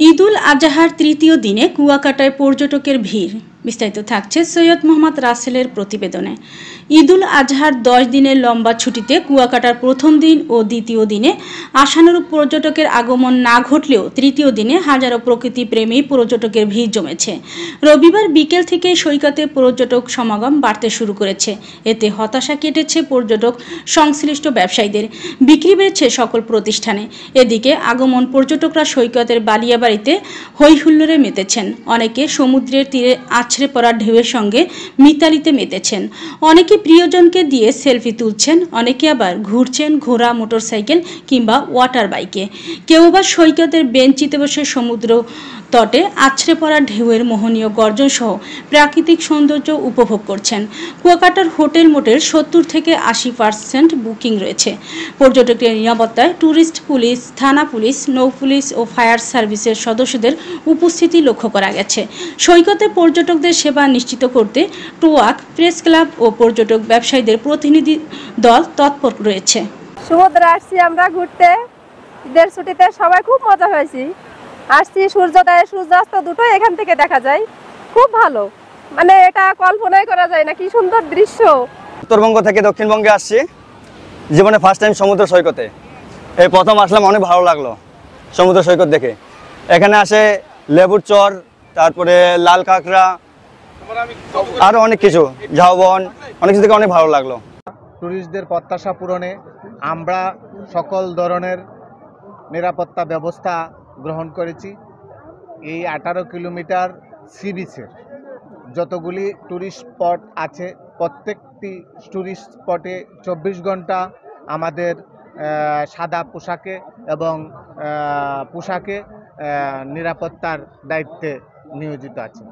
ঈদুল আজহার তৃতীয় দিনে কুয়াকাটায় পর্যটকের ভিড়। বিস্তারিত থাকছে সৈয়দ মোহাম্মদ রাসেলের প্রতিবেদনে। ঈদুল আজহার 10 দিনের লম্বা ছুটিতে কুয়াকাটার প্রথম দিন ও দ্বিতীয় দিনে আশানুরূপ পর্যটকের আগমন না ঘটলেও তৃতীয় দিনে হাজারো প্রকৃতিপ্রেমী পর্যটকের ভিড় জমেছে। রবিবার বিকেল থেকে সৈকতে পর্যটক সমাগম বাড়তে শুরু করেছে। এতে হতাশা কেটেছে পর্যটক সংশ্লিষ্ট ব্যবসায়ীদের, বিক্রি বেড়েছে সকল প্রতিষ্ঠানে। এদিকে আগমন পর্যটকরা সৈকতের বালিয়াবাড়িতে হইহুল্লোড়ে মেতেছেন। অনেকে সমুদ্রের তীরে আছড়ে পড়া ঢেউয়ের সঙ্গে মিতালিতে মেতেছেন। অনেকে প্রিয়জনকে দিয়ে সেলফি তুলছেন, অনেকে আবার ঘুরছেন ঘোড়া, মোটরসাইকেল কিংবা ওয়াটার বাইকে। কেউ আবার সৈকতের বেঞ্চিতে বসে সমুদ্র তটে আছড়ে পড়া ঢেউয়ের মোহনীয় গর্জন সহ প্রাকৃতিক সৌন্দর্য উপভোগ করছেন। কুয়াকাটার হোটেল মোটেল 70 থেকে 80% বুকিং রয়েছে। পর্যটকদের নিরাপত্তায় ট্যুরিস্ট পুলিশ, থানা পুলিশ, নৌ পুলিশ ও ফায়ার সার্ভিসের সদস্যদের উপস্থিতি লক্ষ্য করা গেছে। সৈকতে পর্যটকদের সেবা নিশ্চিত করতে টোয়াক, প্রেস ক্লাব ও পর্যটক ব্যবসায়ীদের প্রতিনিধি দল তৎপর রয়েছে। সমুদ্রে আসছি আমরা ঘুরতে, ঈদের ছুটিতে সবাই খুব মজা হয়েছি। আসছি, সূর্যোদয় সূর্যাস্ত দুটোই এখান থেকে দেখা যায়, খুব ভালো। মানে এটা কল্পনাই করা যায় না, কি সুন্দর দৃশ্য। উত্তরবঙ্গ থেকে দক্ষিণবঙ্গে আসছি, জীবনে ফার্স্ট টাইম সমুদ্র সৈকতে। এই প্রথম আসলাম, অনেক ভালো লাগলো সমুদ্র সৈকত দেখে। এখানে আসে লেবুর চর, তারপরে লাল কাঁকড়া, আরো অনেক কিছু, ঝাউবন, অনেক কিছু দেখে অনেক ভালো লাগলো। ট্যুরিস্টদের প্রত্যাশা পূরণে আমরা সকল ধরনের নিরাপত্তা ব্যবস্থা গ্রহণ করেছি। এই 18 কিলোমিটার সি বিচের যতগুলি ট্যুরিস্ট স্পট আছে, প্রত্যেকটি ট্যুরিস্ট স্পটে 24 ঘন্টা আমাদের সাদা পোশাকে এবং পোশাকে নিরাপত্তার দায়িত্বে নিয়োজিত আছে।